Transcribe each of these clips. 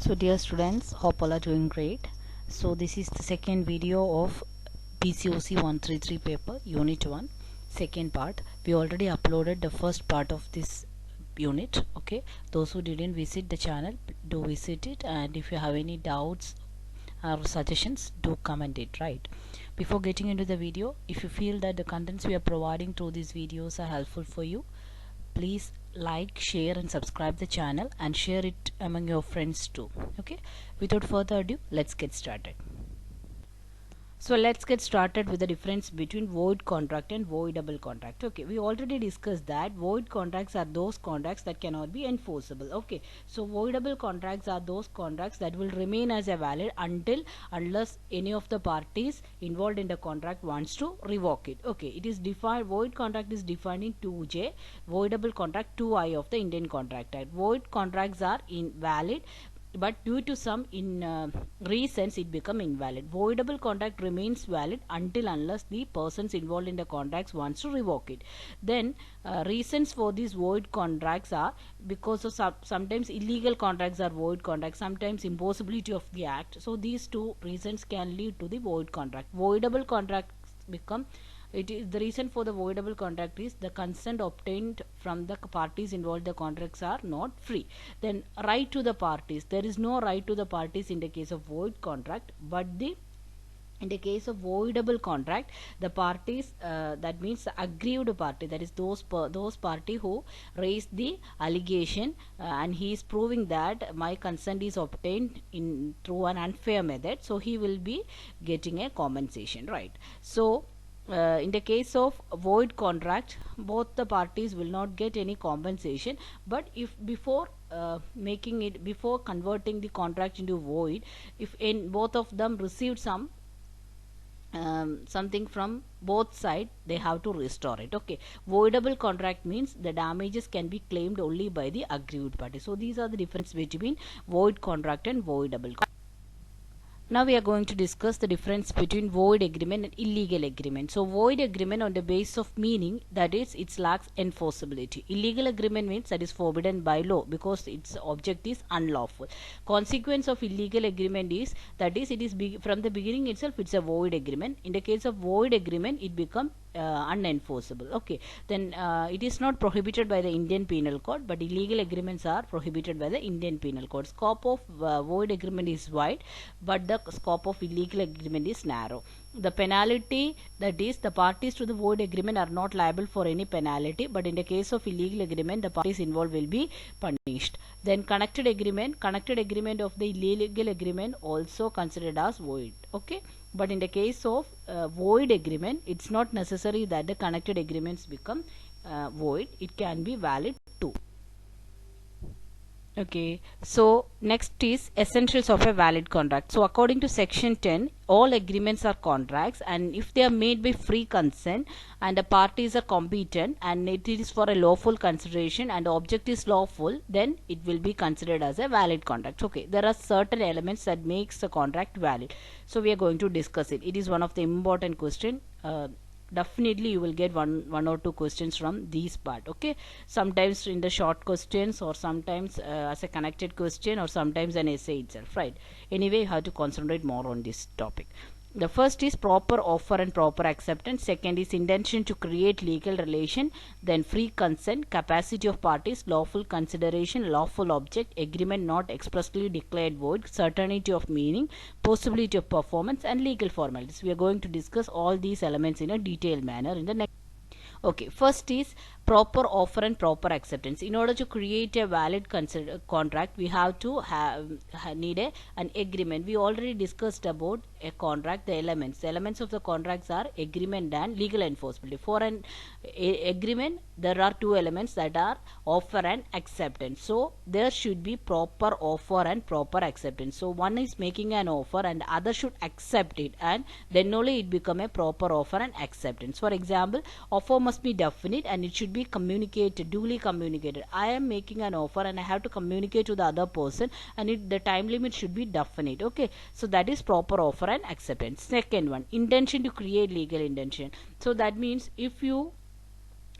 So dear students, hope all are doing great. So this is the second video of PCOC 133 paper unit 1 second part. We already uploaded the first part of this unit. Okay, those who didn't visit the channel, do visit it, and if you have any doubts or suggestions, do comment it. Right, before getting into the video, if you feel that the contents we are providing through these videos are helpful for you, please like, share and subscribe the channel and share it among your friends too. Okay, without further ado, let's get started. So let's get started with the difference between void contract and voidable contract. Okay, we already discussed that void contracts are those contracts that cannot be enforceable. Okay, so voidable contracts are those contracts that will remain as a valid unless any of the parties involved in the contract wants to revoke it. Okay, it is defined, void contract is defined in 2J, voidable contract 2I of the Indian Contract Act. Void contracts are invalid, but due to some reasons it become invalid. Voidable contract remains valid unless the persons involved in the contracts wants to revoke it. Then reasons for these void contracts are because of sometimes illegal contracts are void contracts, sometimes impossibility of the act. So these two reasons can lead to the void contract. Voidable contracts become, it is the reason for the voidable contract is the consent obtained from the parties involved, the contracts are not free. Then right to the parties, there is no right to the parties in the case of void contract, but in the case of voidable contract, the parties, that means the aggrieved party, that is those party who raised the allegation and he is proving that my consent is obtained in through an unfair method, so he will be getting a compensation, right? So in the case of void contract, both the parties will not get any compensation, but if before before converting the contract into void, if in both of them received something from both sides, they have to restore it. Okay, voidable contract means the damages can be claimed only by the aggrieved party. So these are the difference between void contract and voidable contract. Now we are going to discuss the difference between void agreement and illegal agreement. So void agreement on the basis of meaning, that is it lacks enforceability. Illegal agreement means that is forbidden by law because its object is unlawful. Consequence of illegal agreement is that is it is from the beginning itself it's a void agreement. In the case of void agreement, it becomes unenforceable. Okay, then it is not prohibited by the Indian Penal Code, but illegal agreements are prohibited by the Indian Penal Code. Scope of void agreement is wide, but the scope of illegal agreement is narrow. The penalty, that is the parties to the void agreement are not liable for any penalty, but in the case of illegal agreement, the parties involved will be punished. Then connected agreement of the illegal agreement also considered as void. Okay, but in the case of void agreement, it's not necessary that the connected agreements become void, it can be valid too. Okay, so next is essentials of a valid contract. So according to section 10, all agreements are contracts, and if they are made by free consent and the parties are competent and it is for a lawful consideration and the object is lawful, then it will be considered as a valid contract. Okay, there are certain elements that makes the contract valid, so we are going to discuss it. It is one of the important question. Definitely you will get one or two questions from these part. Okay, sometimes in the short questions, or sometimes as a connected question, or sometimes an essay itself, right? Anyway, you have to concentrate more on this topic. The first is proper offer and proper acceptance. Second is intention to create legal relation. Then free consent, capacity of parties, lawful consideration, lawful object, agreement not expressly declared void, certainty of meaning, possibility of performance, and legal formalities. We are going to discuss all these elements in a detailed manner in the next. Okay, first is proper offer and proper acceptance. In order to create a valid contract, we have to need an agreement. We already discussed about a contract, the elements of the contracts are agreement and legal enforceability. For an agreement, there are two elements, that are offer and acceptance. So there should be proper offer and proper acceptance. So one is making an offer and the other should accept it, and then only it become a proper offer and acceptance. For example, offer must be definite and it should be communicated, duly communicated. I am making an offer and I have to communicate to the other person, and the time limit should be definite. Okay, so that is proper offer and acceptance. Second one, intention to create legal intention. So that means if you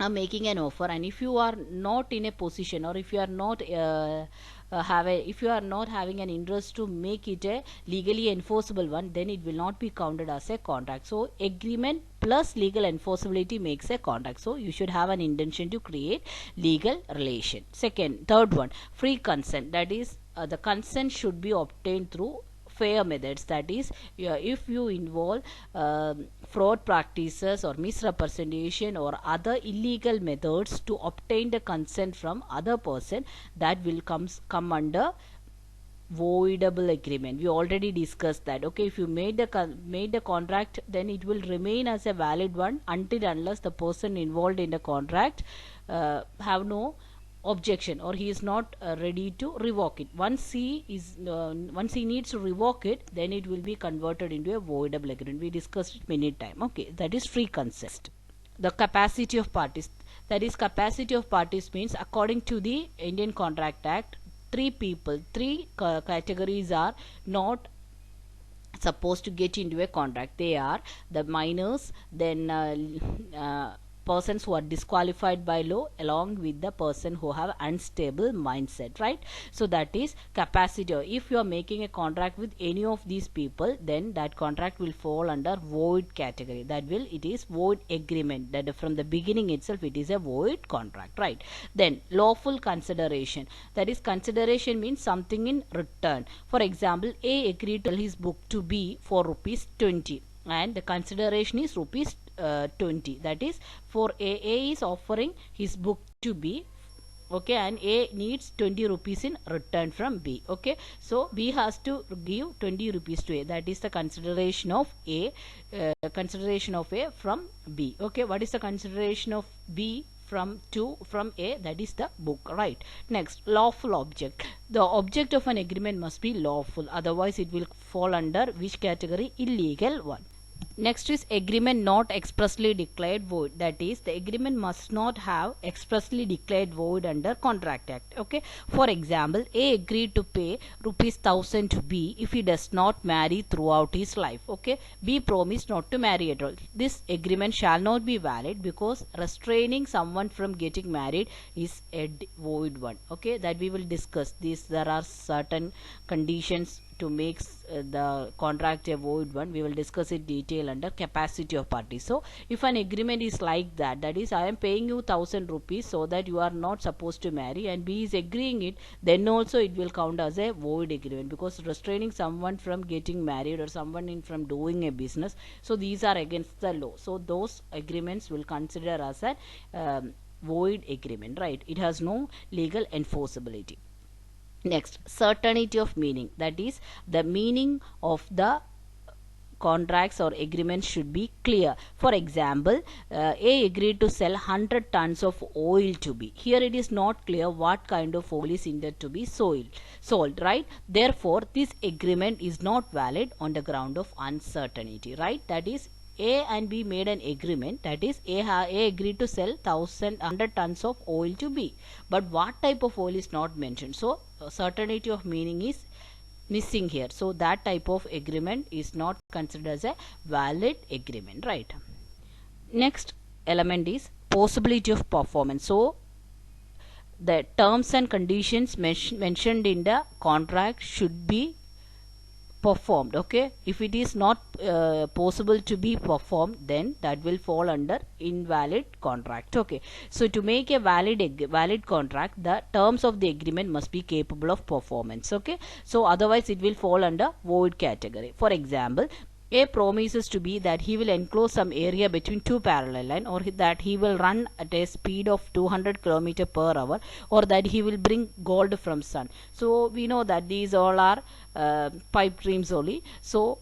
are making an offer and if you are not in a position, or if you are not if you are not having an interest to make it a legally enforceable one, then it will not be counted as a contract. So agreement plus legal enforceability makes a contract. So you should have an intention to create legal relation. Third one, free consent. That is, the consent should be obtained through fair methods. That is, if you involve fraud practices or misrepresentation or other illegal methods to obtain the consent from other person, that will come under voidable agreement. We already discussed that. Okay, if you made the contract, then it will remain as a valid one until unless the person involved in the contract have no objection, or he is not ready to revoke it. Once he needs to revoke it, then it will be converted into a voidable agreement. We discussed it many times. Okay, that is free consent. The capacity of parties. That is, capacity of parties means, according to the Indian Contract Act, three categories are not supposed to get into a contract. They are the minors, then persons who are disqualified by law, along with the person who have unstable mindset, right? So that is capacity. If you are making a contract with any of these people, then that contract will fall under void category. It is void agreement. That from the beginning itself it is a void contract, right? Then lawful consideration. That is, consideration means something in return. For example, A agreed to sell his book to B for rupees 20, and the consideration is rupees 20. That is, for A is offering his book to B, okay, and A needs 20 rupees in return from B. Okay, so B has to give 20 rupees to A. That is the consideration of A, from B. Okay, what is the consideration of B from A? That is the book, right? Next, lawful object. The object of an agreement must be lawful, otherwise it will fall under which category? Illegal one. Next is agreement not expressly declared void. That is, the agreement must not have expressly declared void under Contract Act. Okay, for example, A agreed to pay rupees 1000 to B if he does not marry throughout his life. Okay, B promised not to marry at all. This agreement shall not be valid because restraining someone from getting married is a void one. Okay, that we will discuss this. There are certain conditions to make the contract a void one. We will discuss it detail under capacity of parties. So if an agreement is like that, that is, I am paying you 1000 rupees so that you are not supposed to marry, and B is agreeing it, then also it will count as a void agreement, because restraining someone from getting married or someone from doing a business, so these are against the law. So those agreements will consider as a void agreement, right? It has no legal enforceability. Next, certainty of meaning. That is, the meaning of the contracts or agreements should be clear. For example, A agreed to sell 100 tons of oil to B. Here it is not clear what kind of oil is intended to be sold, right? Therefore, this agreement is not valid on the ground of uncertainty, right? That is, A and B made an agreement. That is, A agreed to sell 100 tons of oil to B, but what type of oil is not mentioned. So certainty of meaning is missing here. So that type of agreement is not considered as a valid agreement, right? Next element is possibility of performance. So the terms and conditions mentioned in the contract should be performed. Okay, if it is not possible to be performed, then that will fall under invalid contract. Okay, so to make a valid contract, the terms of the agreement must be capable of performance. Okay, so otherwise it will fall under void category. For example, A promises to B that he will enclose some area between two parallel lines, or that he will run at a speed of 200 km per hour, or that he will bring gold from sun. So we know that these all are pipe dreams only. So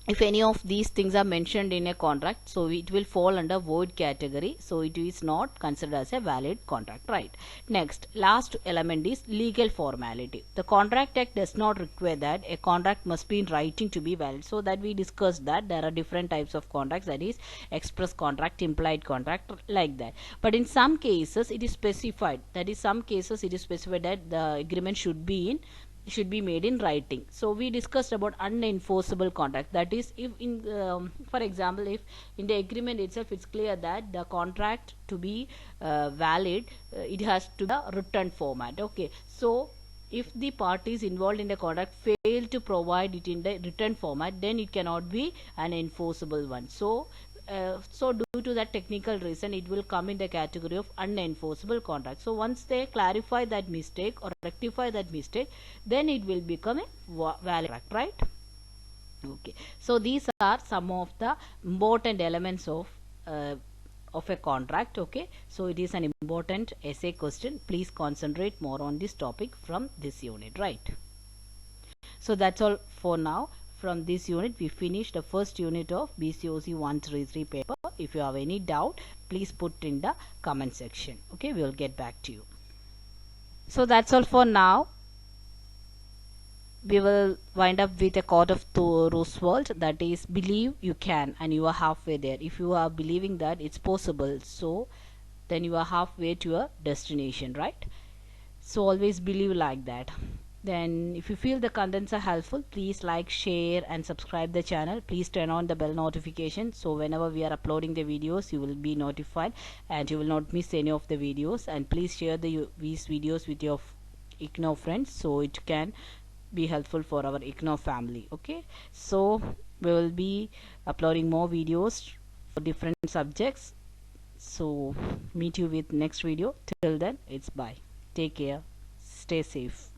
if any of these things are mentioned in a contract, so it will fall under void category, so it is not considered as a valid contract, right? Next, last element is legal formality. The Contract Act does not require that a contract must be in writing to be valid. So that we discussed that there are different types of contracts, that is express contract, implied contract, like that. But in some cases it is specified, that is, some cases it is specified that the agreement should be made in writing. So we discussed about unenforceable contract. That is, if in for example, if in the agreement itself it's clear that the contract to be valid, it has to be a written format. Okay, so if the parties involved in the contract fail to provide it in the written format, then it cannot be an enforceable one. So due to that technical reason, it will come in the category of unenforceable contract. So once they clarify that mistake or rectify that mistake, then it will become a valid contract, right? Okay, so these are some of the important elements of a contract. Okay, so it is an important essay question. Please concentrate more on this topic from this unit, right? So that's all for now. From this unit we finished the first unit of BCOC 133 paper. If you have any doubt, please put in the comment section. Okay, we will get back to you. So that's all for now. We will wind up with a quote of Roosevelt, that is, believe you can and you are halfway there. If you are believing that it's possible, so then you are halfway to your destination, right? So always believe like that. Then if you feel the contents are helpful, please like, share and subscribe the channel. Please turn on the bell notification, so whenever we are uploading the videos you will be notified and you will not miss any of the videos. And please share these videos with your IGNOU friends, so it can be helpful for our IGNOU family. Okay, so we will be uploading more videos for different subjects. So meet you with next video. Till then, it's bye. Take care, stay safe.